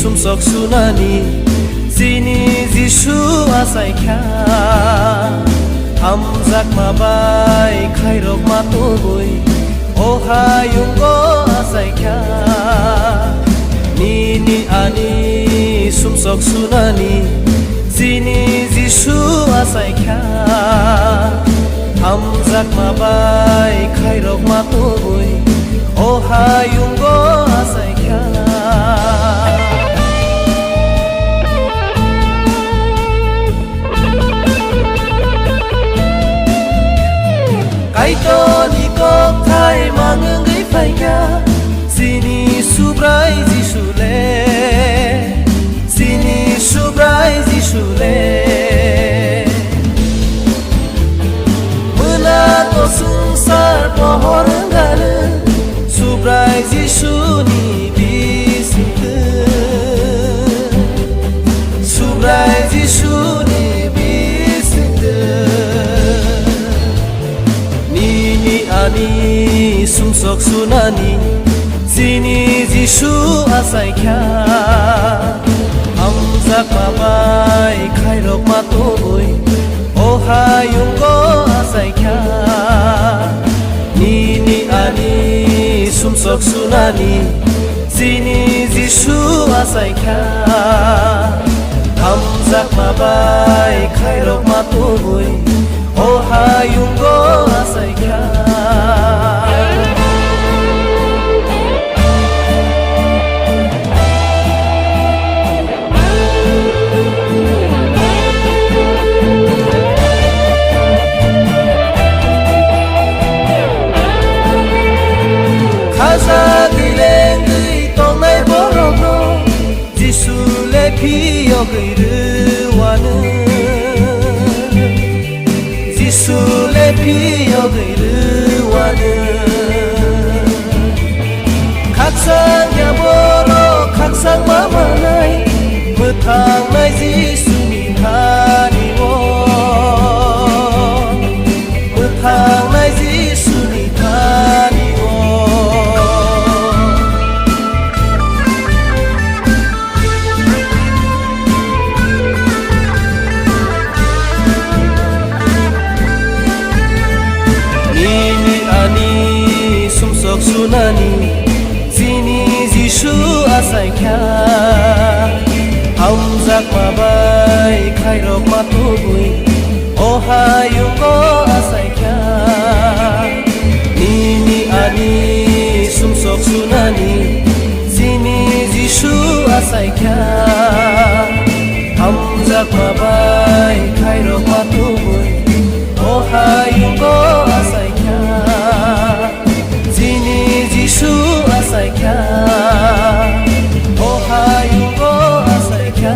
sumsok sunani Zini zishu asai kya Hamzak mabai khairok matoboi Ohayungo asai kya Nini ani sumsok sunani Zini zishu asai kya Hamzak mabai khairok matoboi Ohayungo asai kya Kaito ni kok thai mangung gei phai kya Sini subrai jisule Sini subrai jisule Muna to sungsar pohor ngale Subrai jisuni bisinte Subrai jisuni bisinte Ani sumsok sunani Zini zishu asai kya Hamzak mabai khairok matoboi Ohayungo asai kya Nini ani sumsok sunani Zini zishu asai kya Hamzak mabai khairok matoboi Ohayungo asai kya Khaza dileng gui tong nai borok no Jisule piyo gui ruwanu Jisule piyo gui ruwanu Kaksang ya borok kaksang mama nai Methang nai jisuni thani wo Methang nai jisuni thani wo Sumsok sunani Zini zishu asai kya Hamzak mabai khairok matoboi Ohayungo asai kya Nini ani sumsok sunani Zini zishu asai kya Hamzak mabai khairok matoboi Ohayungo asai kya Zini zishu asai kya Ohayungo asai kya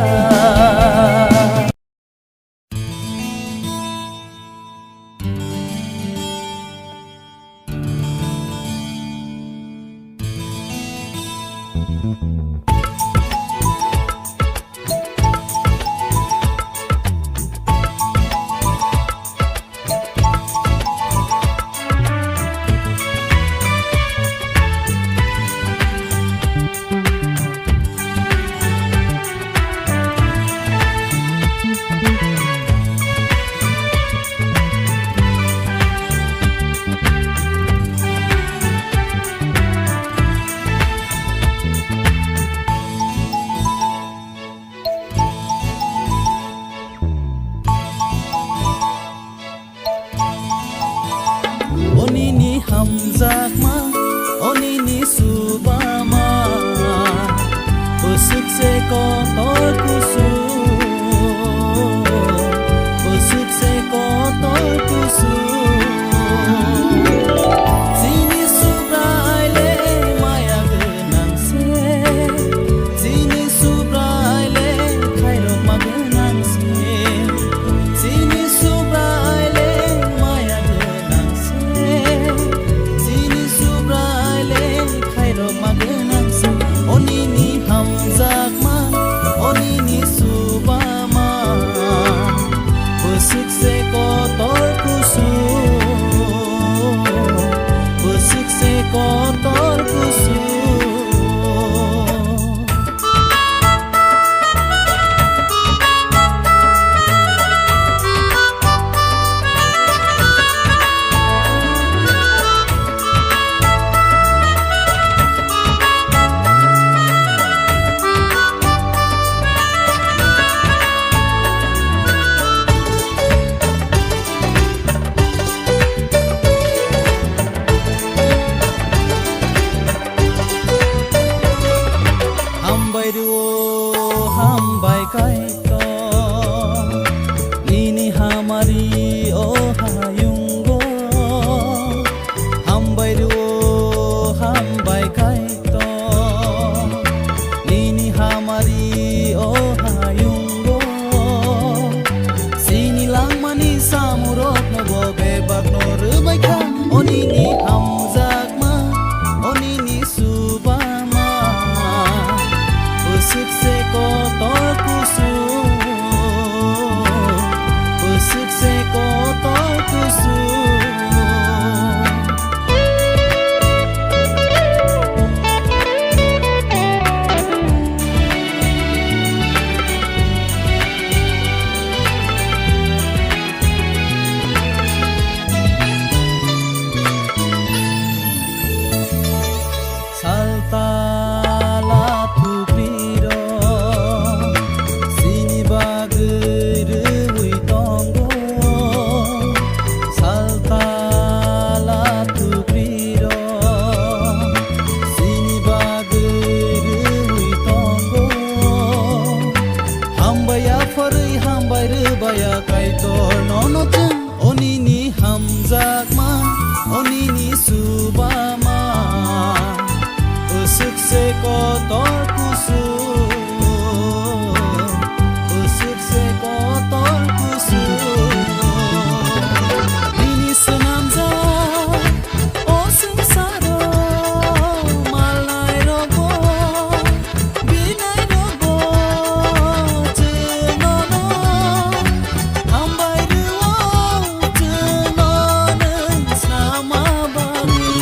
ko tor kusum Usuk se ko tor kusum Ini senam za o sengsara malai rogo binai rogo jenono ambai ruo jenono sama bagi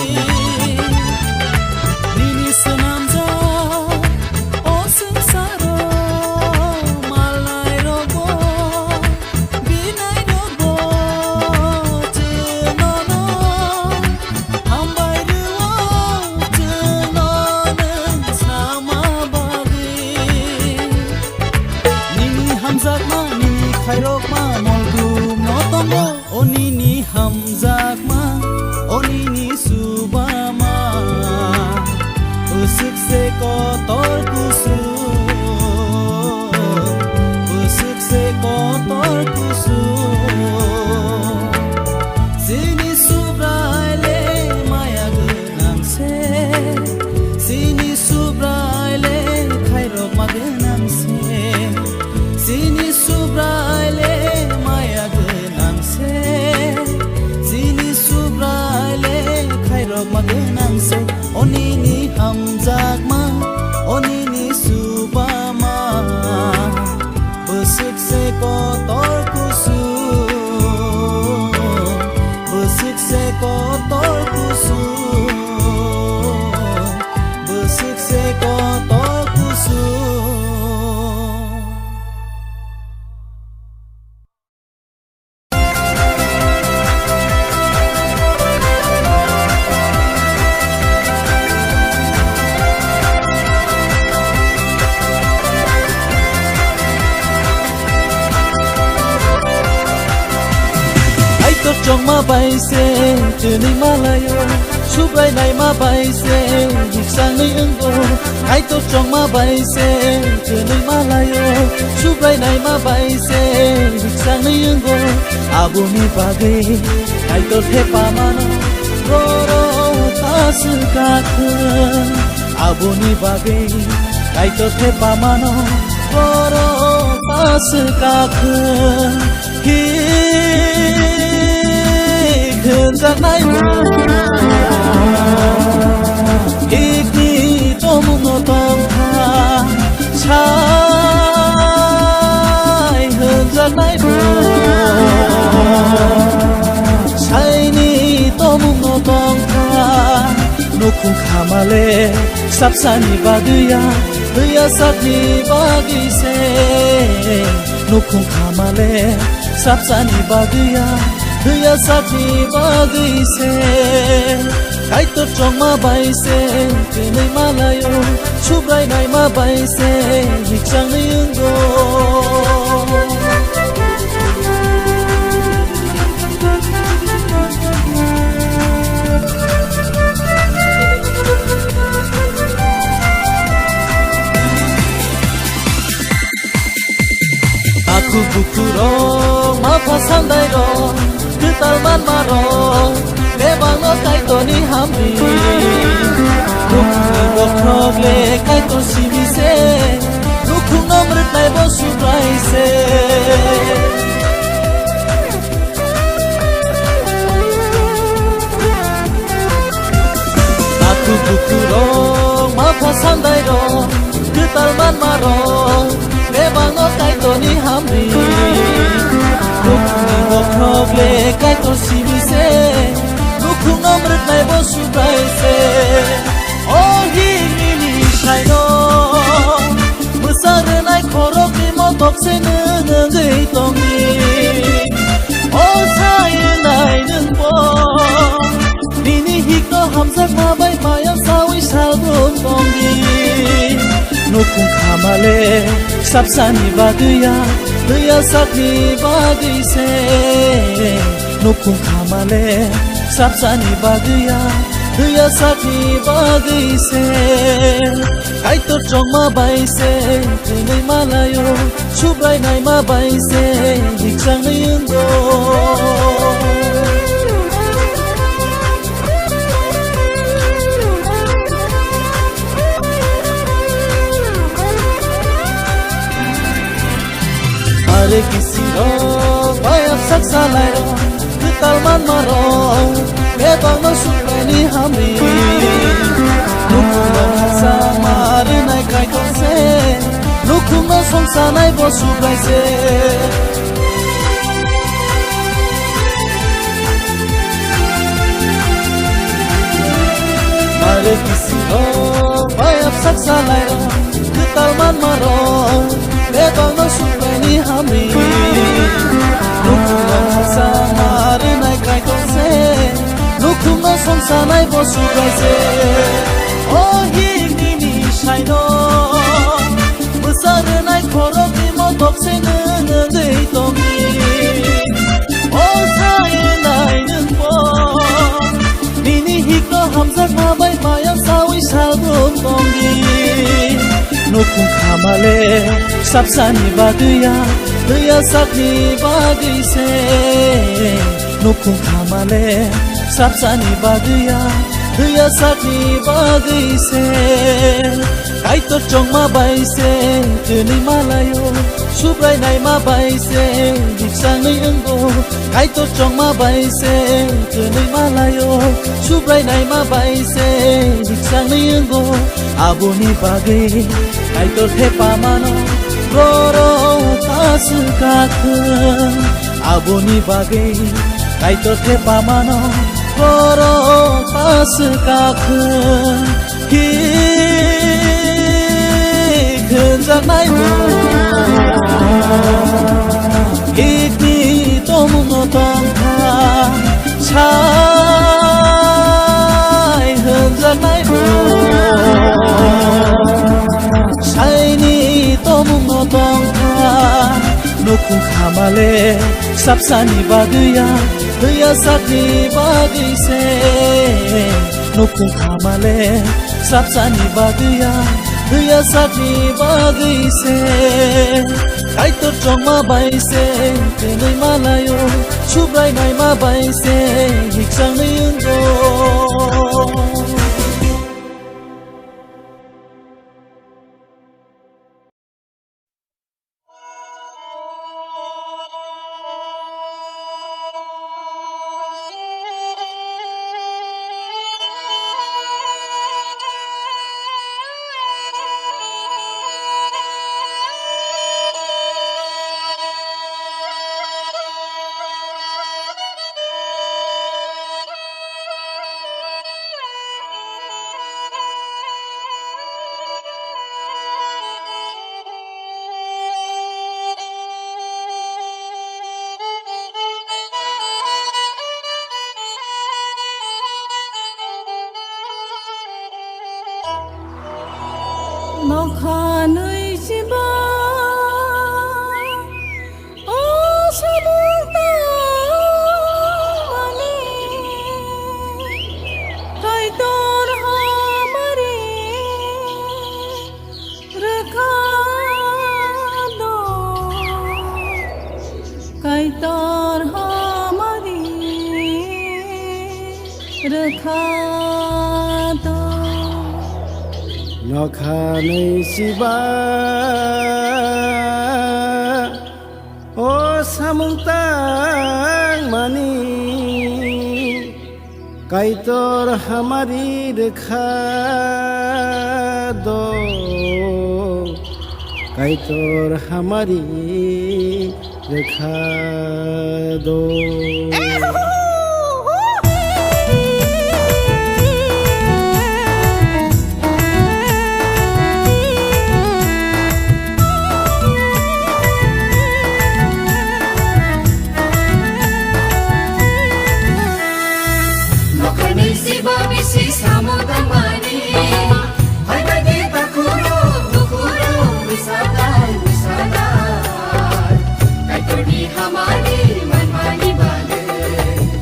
Ini senam za o sengsara malai rogo binai rogo jenono ambai ruo jenono sama bagi Nini hamzak ma nini khairok ma molgum no tongo o nini hamzak ma o nini subama Usuk se ko tor kusum Usuk se ko tor kusum Sini subraile maya genang se Sini subraile khairok ma genang se Sini subraile maya genang se Sini subraile khairok ma genang se Onini hamzak ma Onini subama Besuk se ko tor kusum Besuk se ko tor kusum Besuk se ko tor kusum Trong ma bay se từ nơi Malayo subrai này ma bay se dịch sang nơi Ấn Độ ai tốt trong ma bay se từ nơi Malayo subrai này ma bay se dịch sang nơi Ấn Độ abu ni bagai ai tốt thế pa mano ro ta su ka khun abu ni bagai ai tốt thế pa mano ro ta su ka khun Hương nai mơ Ik ni to mung no tong tha Chai hương nai mơ Chai ni to mung no tong tha No khung khamale sap sani baguya Duya sap ni bagi se No khung khamale sap sani baguya Duya sakni bagi se Kai to trong ma bay se Từ nơi Malayo Subrai này ma bay se Dịch sang nơi Ấn Độ Aku bukuro ma pasandai ro Cứ talman maro Để bằng nó cái tổ ni ham đi Lúc người gọc nọc lệ cái tổ si mi se Lúc khung nó mrut này bo su rai se Aku bukuro ma pasandai ro Cứ talman maro Để bằng nó cái tổ ni ham đi Lúc người gọc nọc lệ cái tổ si mi se Lúc khung nó mrut này bo su rai se Oh hi mi ni shai no Masa re nai korok ni mo tok se nương gây tong ni Oh sai nai nương bo Ni ni hik no ham sak ma bay ma yang sa wi sal dom tong ni No khung khamale sap sani baguya Duya sakni bagi se No khung khamale sap sani baguya Duya sakni bagi se Kai to trong ma bay se Từ nơi Malayo Subrai này ma bay se Dịch sang nơi Ấn Độ salai ro cứ tal man maro be bang no su ni hamri nukum no sa mar nai kai ko se nukum no song sa nai bo su kai se mare kisi ro bai ap sak salai ro cứ tal man maro be bang no su ni hamri nukum no sa mar nai kai ko se nukum no song sa nai bo su kai se oh hi ni ni shai no musar nai khoro ki mo tok se ne dei to mi oh sai nai nun bo ni ni hi ko ham sak ma bai ma yam sa wi sa dum tong gi nukum khamale sap sa ni ba duya sak ni ba gi se nukum khamale sap sa ni ba duya sak ni ba gi se kai to chong ma bai se tu ni malayo subrai nai ma bai se dik sang ni ung go kai to chong ma bai se tu ni malayo subrai nai ma bai se dik sang ni ung go abu ni ba gi kai to the pa ma no ro ro pas ka khun abu ni ba gi kai to the pa ma no ro ro pas ka khun hi khun jak nai mo ik ni to mu no tong tha chai khun jak nai mo sai ni to mu no tong tha nukum khamale sap sa ni ba duya sak ni ba gi se nukum khamale sap sa ni ba duya sak ni ba gi se kai to chong ma bai se te nei ma la yo subrai nai ma bai se hik sang ni un go Nokhanui siba o sabuta mani kai tor hamare rakha do kai tor hamare rakha do Nokhanui siba o samungtang mani kaitor hamari rekha do kaitor hamari rekha do हमारी मनमानी बाले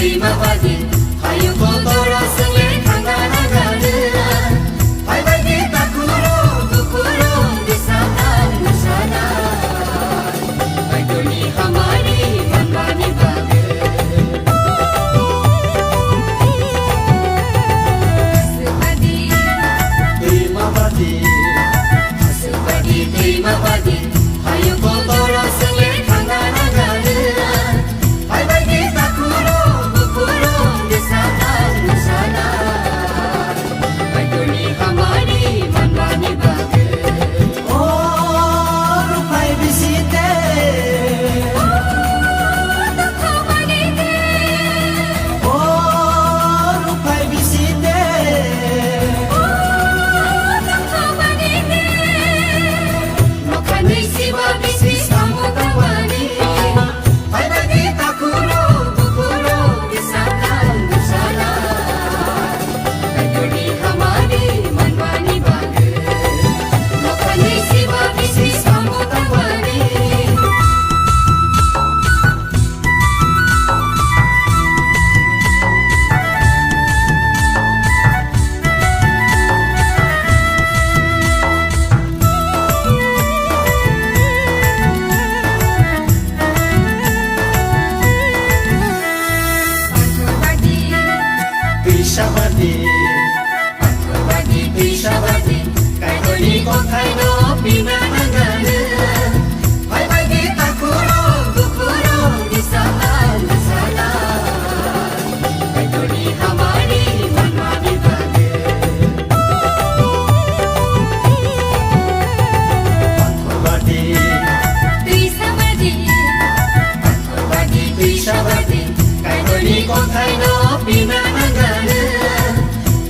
दैमाबादि हायुंखौ दरासोले थांना नागारो बायबायदि ताकुरो दुखुरो दिसानार मोसाना बायदनि हामारि मानबानि बागे सुबादि दैमाबादि सुबादि दैमाबादि हायुंखौ दरासोले थांना नागारो बायबायदि ताकुरो दुखुरो दिसानार मोसाना बायदनि हामारि मानबानि बागे ओ रुपाय बिसिते ओ रुपाय बिसिते Makanay siwa bisi samo tawani Baybagi takuro bukuro Gisakan gusana Baydoni hamari manwani bage Makanay siwa bisi samo tawani Bishabadi Bagi bishabadi Kaidoni kotai no pina nangane Baybagi takuro bukuro Gisakan gusana Baydoni hamari manwani bage Badi Bishabadi Bagi bishabadi Kaidoni kotai no pina nangane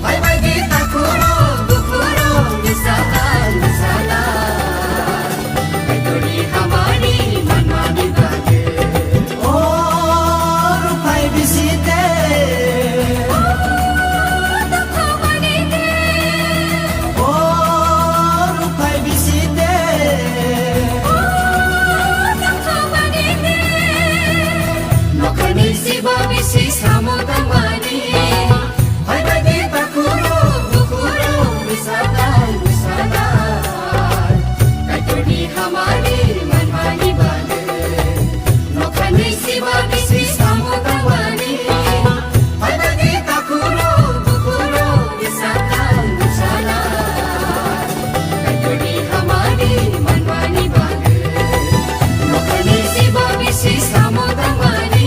Baybagi takuro bukuro Gisakan gusana Baydoni hamari manwani bage O rupai bisite O rupai bisite Makanay siwa bisi samo tawani Baybagi takuro bukuro Gisakan gusana Baydoni hamari manwani bage Makanay siwa bisi samo tawani Baybagi takuro bukuro Gisakan gusana Baydoni hamari manwani bage Makanay siwa bisi samo tawani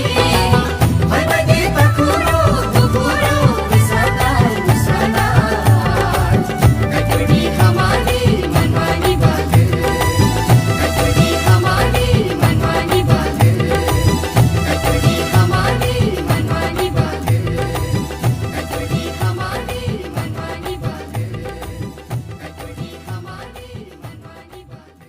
Baybagi takuro bukuro Gisakan gusana Baydoni hamari manwani bage Baydoni hamari manwani bage Baydoni hamari manwani bage Baydoni hamari manwani bage Baydoni hamari manwani bage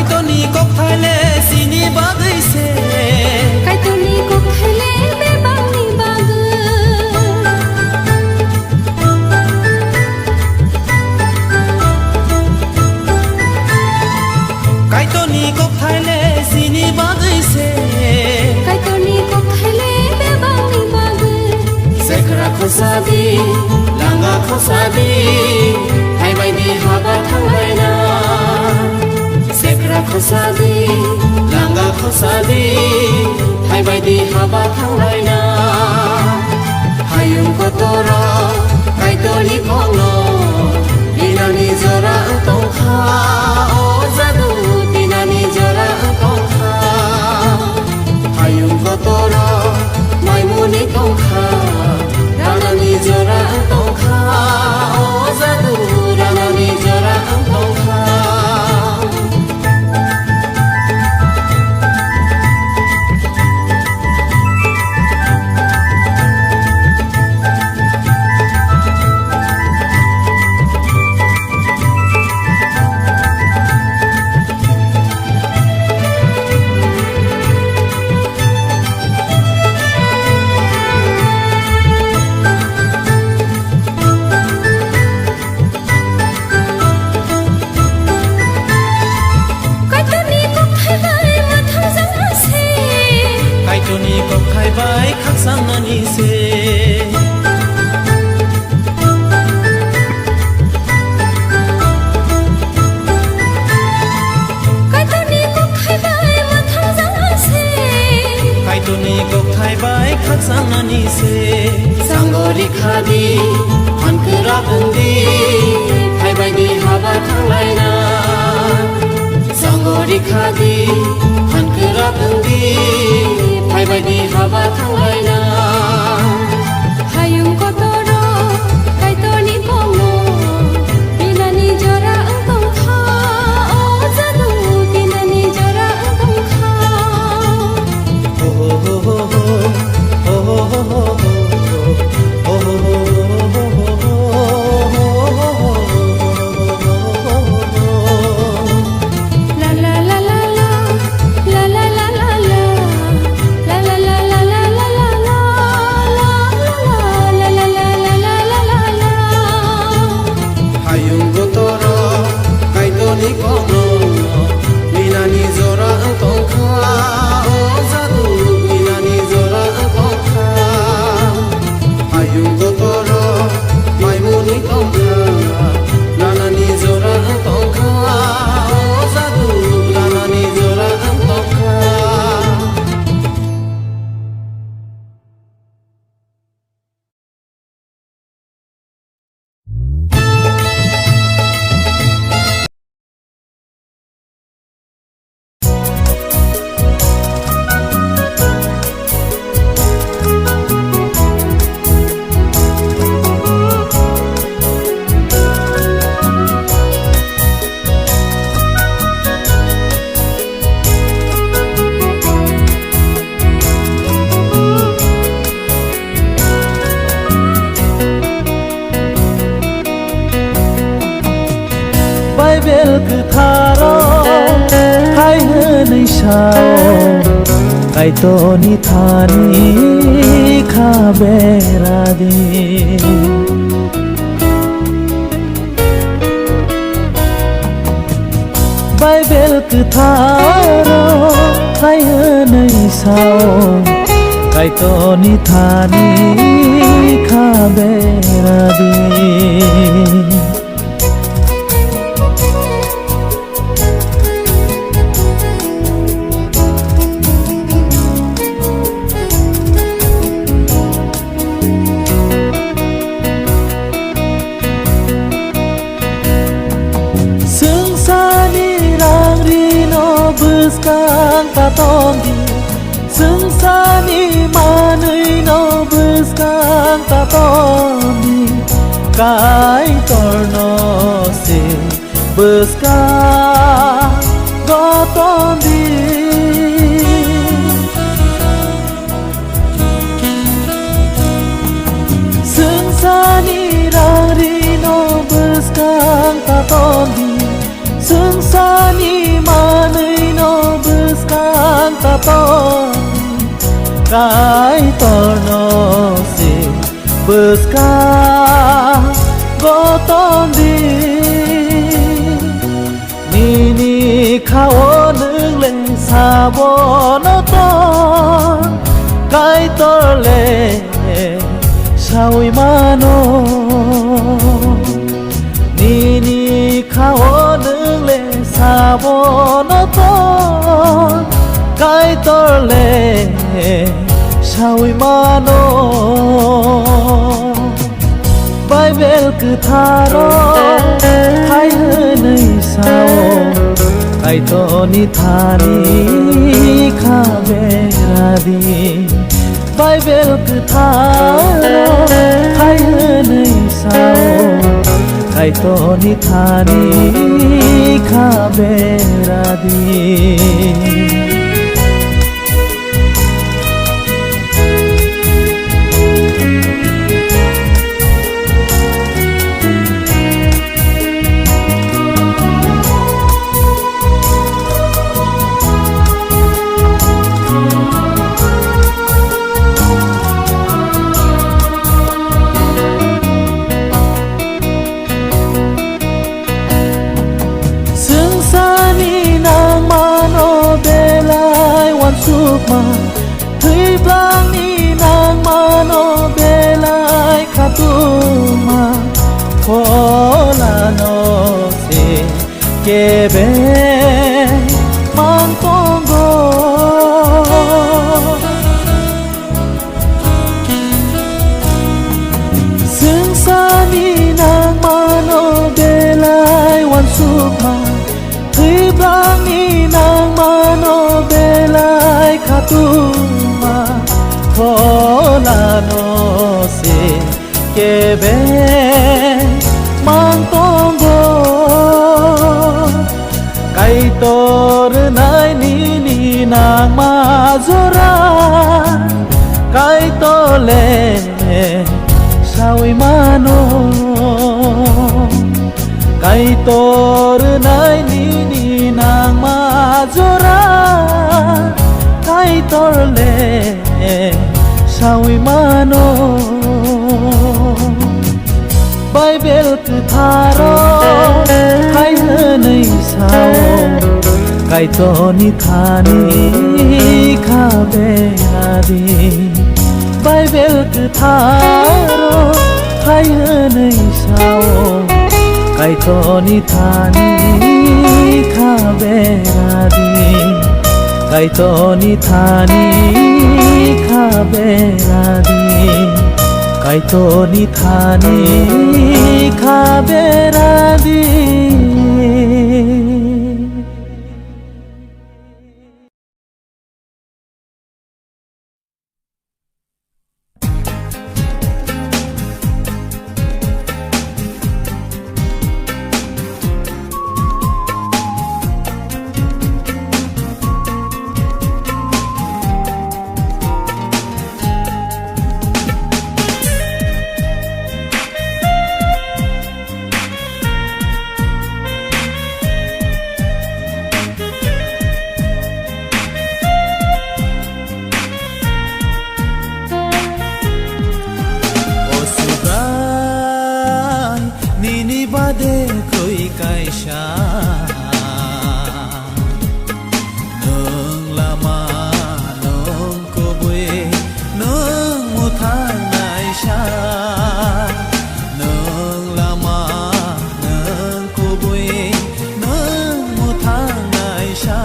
काइटोनी कक थाइले सिनी बागैसे काइटोनी कक थाइले बेबांनि बागै काइटोनी कक थाइले सिनी बागैसे काइटोनी कक थाइले बेबांनि बागै सेखरा खोसाबि लांगा खोसाबि हाइबायदि हाबा थांलायना सेखरा खोसाबि लांगा खोसाबि हाइबायदि हाबा थांलायना हायुं कतर काइटोनि खनो दिनानि जरा तंखा अ जादु दिनानि जरा तंखा हायुं कतर माइमुनि तंखा रानानि जरा तंखा अ जादु रानानि जरा तंखा काइटोनी कक थाइबाय खाकसांनानि से काइटोनी कक थाइबाय माथांजासे काइटोनी कक थाइबाय खाकसांनानि से सांगरि खादि फानखोरा बुंदि हाइबायदि हाबा थांलायना सांगरि खादि फानखोरा बुंदि हाइबायदि हाबा थांलायना हायुं कतर काइटोनि खनो दिनानि जरा तंखा अ जादु दिनानि जरा तंखा हो हो हो हो हो हो हो बाइबेल गोथाराव हायहोनै साव काइटोनि थानि खाबेरादि बाइबेल गोथाराव हायहोनै साव काइटोनि थानि खाबेरादि Kang tatongi sengsani manui no buskang tatongi kai torno se buskang gotondi sengsani rari no buskang tatongi sengsani manui cái tờ nó xì bớt ca có tóm đi ni khao nương lên xa bò nó to cái tờ lệ sao mà nó ni khao nương lên xa bò nó to cái tờ lệ sao mà nó Bible cứ tha đó hay hơn nơi sao cái to ni tha ni kha về ra đi Bible cứ tha đó hay hơn nơi sao cái to ni tha ni kha về ra đi sukma thui blang ni nang mano belai khatuma khola no se kebe mang tongo sung sa ni nang mano belai wan sukma thui blang ni nang mano belai khatuma khola no se kebe mang tongo kai tor nai ni nang ma zora kai to le sawi mano kai tor nai ni nang ma zora kai tor le sawi mano Bible cứ tha ro hay hơn nơi sao cái to ni tha ni kha be na đi Bible cứ tha ro hay hơn nơi sao cái to ni tha ni kha be na đi cái to ni tha ni kha be na đi cái to ni tha ni kha be ra đi de khơi cay xa nương lama nương cô bùi nương một tháng ngày xa nương lama nương cô bùi nương một tháng ngày xa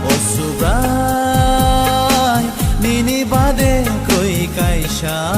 ô subrai nini bade khơi cay xa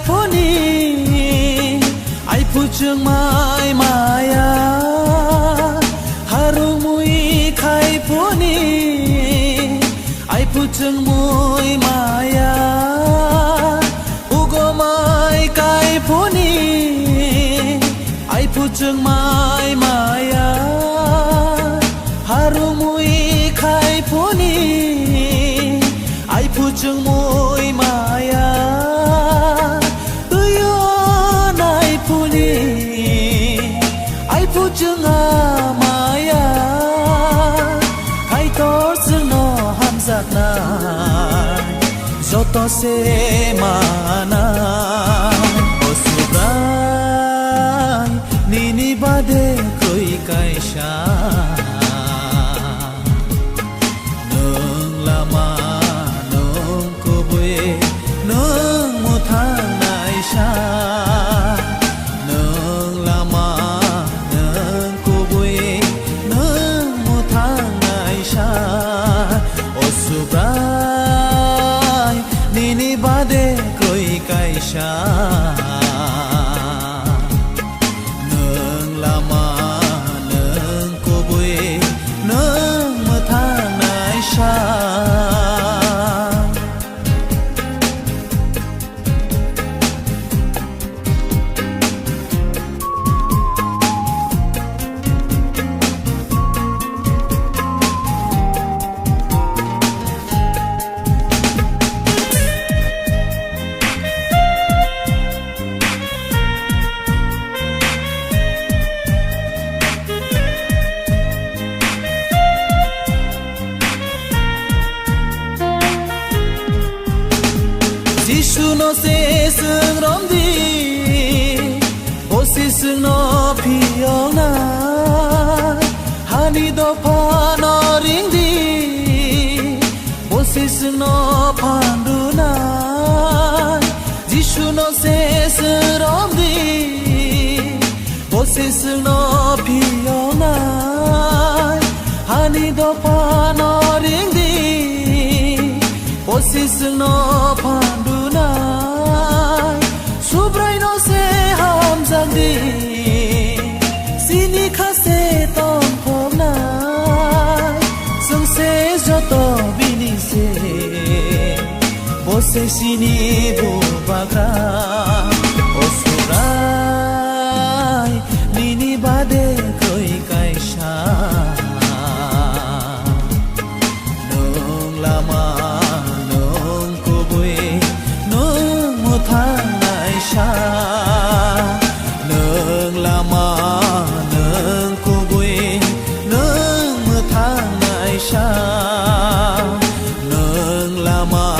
ผู้นี้ไอผู้จึงไม่มายาฮารุมุยใครผู้นี้ไอผู้จึงมุยมายาอุโกไม่ไกผู้นี้ไอผู้จึงไม่มายาฮารุมุยใครผู้นี้ไอผู้จึงมุยมายาผู้จึงอามาอยาใครต่อซึ่งนอห้ามจากนายจดต่อเสมานาโอสุบรายนี่บาเดคอยไกชาหนึ่งละมาหนึ่งกูบุยหนึ่งมุทางนายชานี่บาเดคอยไกชาหนึ่งละมาหนึ่งกูบุยหนึ่งมือทางนายชาJishu no se sung rom di o se sung no piyong na hani do pa no ring di o se sung no pandu na Jishu no se sung rom di o se sung no piyong na hani do pa no ring di o se sung no pandu Subrai no se ham jang di Sini kha se tom phom na Sung se jo to bini se Bo se sini bu bagra O subrai Nini bade koi kai sha Nung lama nung kubui Nung muthang Sha nương la ma nương cô bui nương mưa tháng ngày sha nương la ma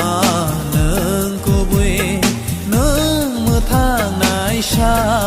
nương cô bui nương mưa tháng ngày sha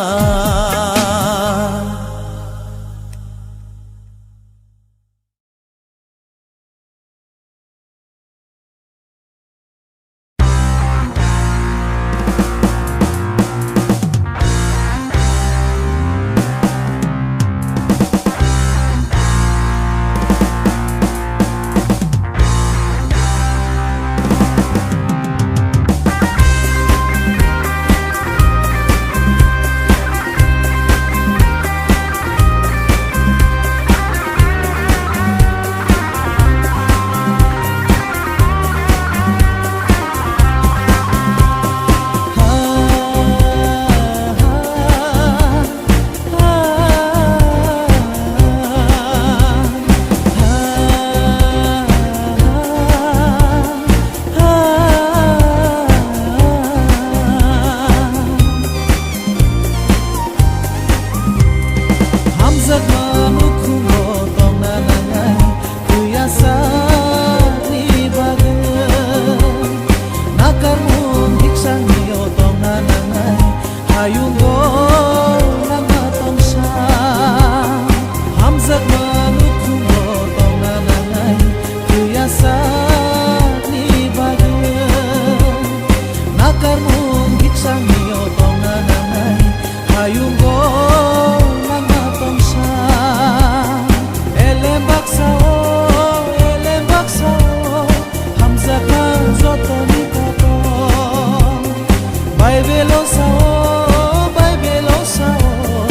Baibelo sao, baibelo sao,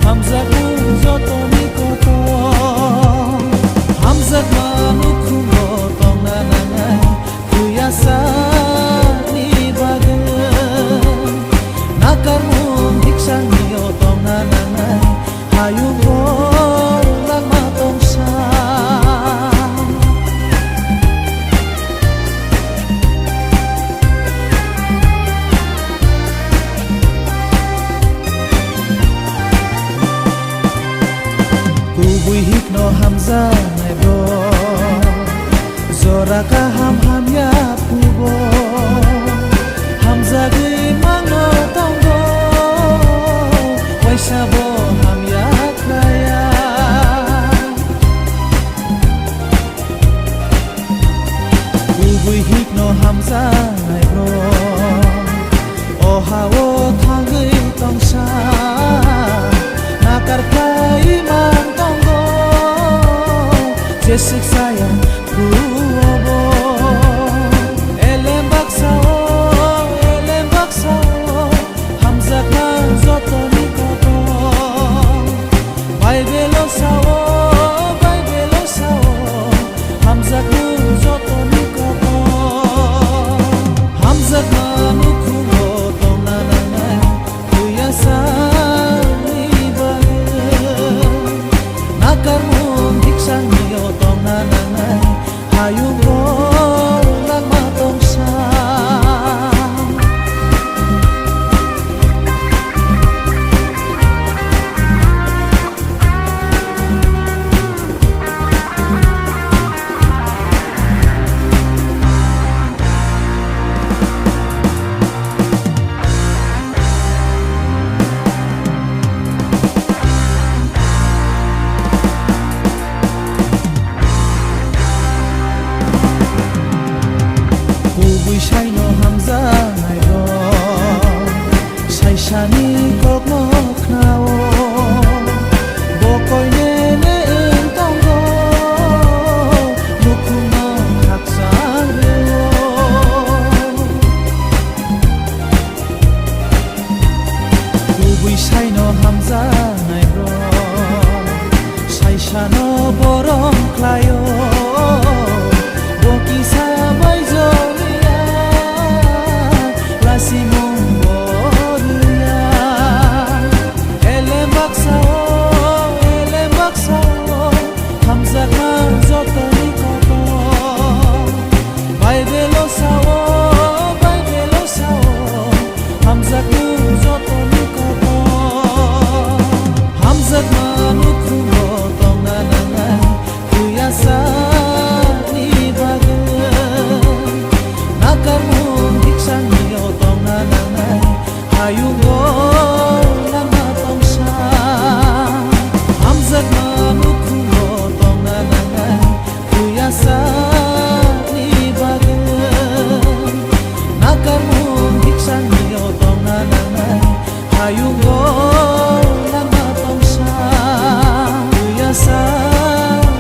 hamzaku jotoni koto, hamzak manu kumo tong nanangai, kuyasa ni bagen, nakarmu diksan niyo tong nanangai, hayu lang matong sa. Kubui hipno hamza nai bro Zora ka ham ya pubo Hamza gui mangno tonggo Waisa bo ham ya kaya Kubui hipno hamza nai bro Oha wo thang gui tongsa Nakar kai man tonggo Jesik sayang kuobo Elem baksao Hamzak man zoto nikoto Baibelo sao Hamzak man zoto nikoto Hamzak man ukumo tong nananai Kuyasa nakarmu diksan niyo tong nanangai hayu lang matong sa. Kubui shai no hamza nai ro Shai shani kok no knao Bokoi ne tonggo Mukum no haksang reo Kubui shai no hamza nai ro Shai shano borong klayo Boki sabai zolia Lasimong boria Elem baksao Hamzak man zoto nikoto Baibelo sao Hamzak man zoto nikoto Hamzak man ukumo tong nanangai Kuyasa ni bagen Nakarmu diksan niyo tong nanangai Hayu lang matong sa. Hamzak man ukumo tong nanangai Kuyasa ni bagen Nakarmu diksan niyo tong nanangai Hayu lang matong sa. Kuyasa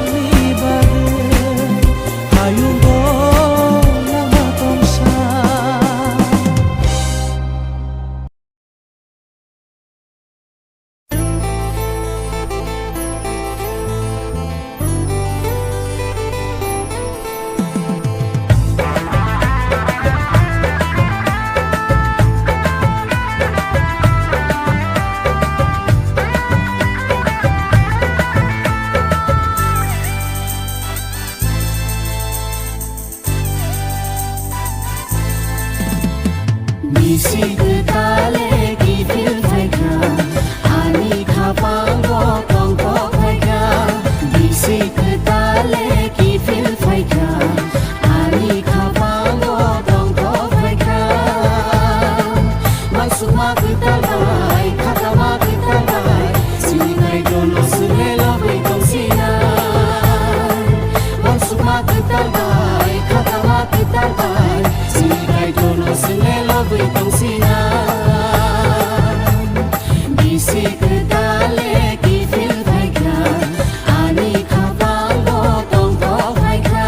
ni bagen Hayu lang matong sa. Bisik tale kifil faika Ani khapang bo tong ko faika Bisik tale kifil faika Ani khapang bo tong ko faika Masuk mak talai khata mak talai Sinai dono sunelo beitong sinai Masuk mak talai khata mak talai Sinai dono sunelo beitong sinai Bisik tale kifil faika Ani khapang bo tong ko faika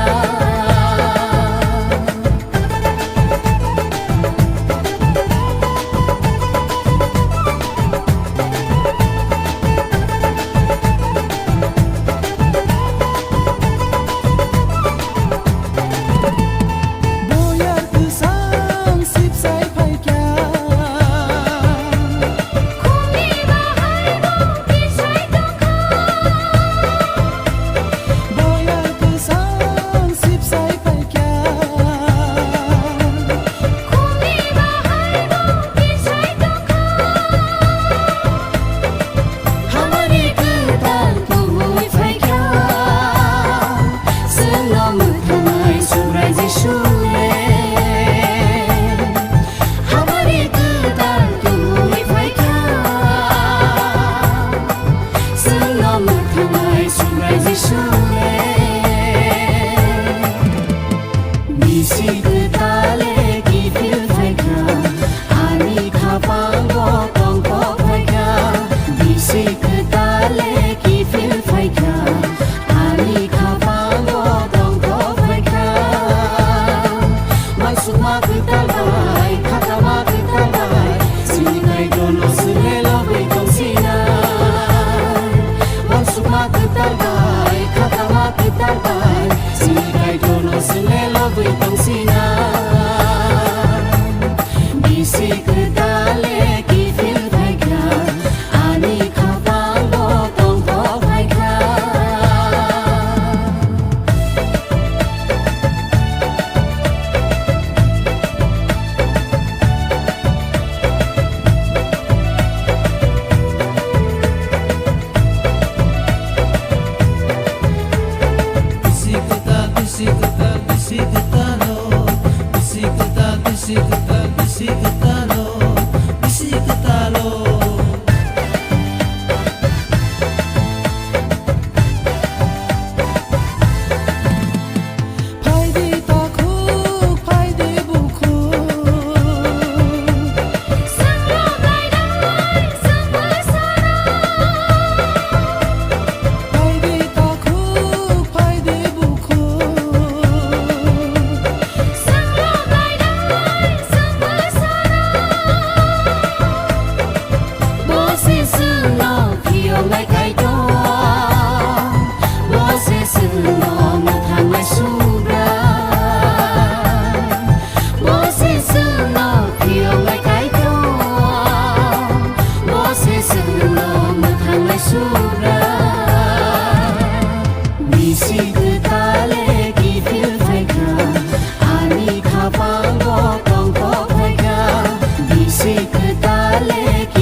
लेके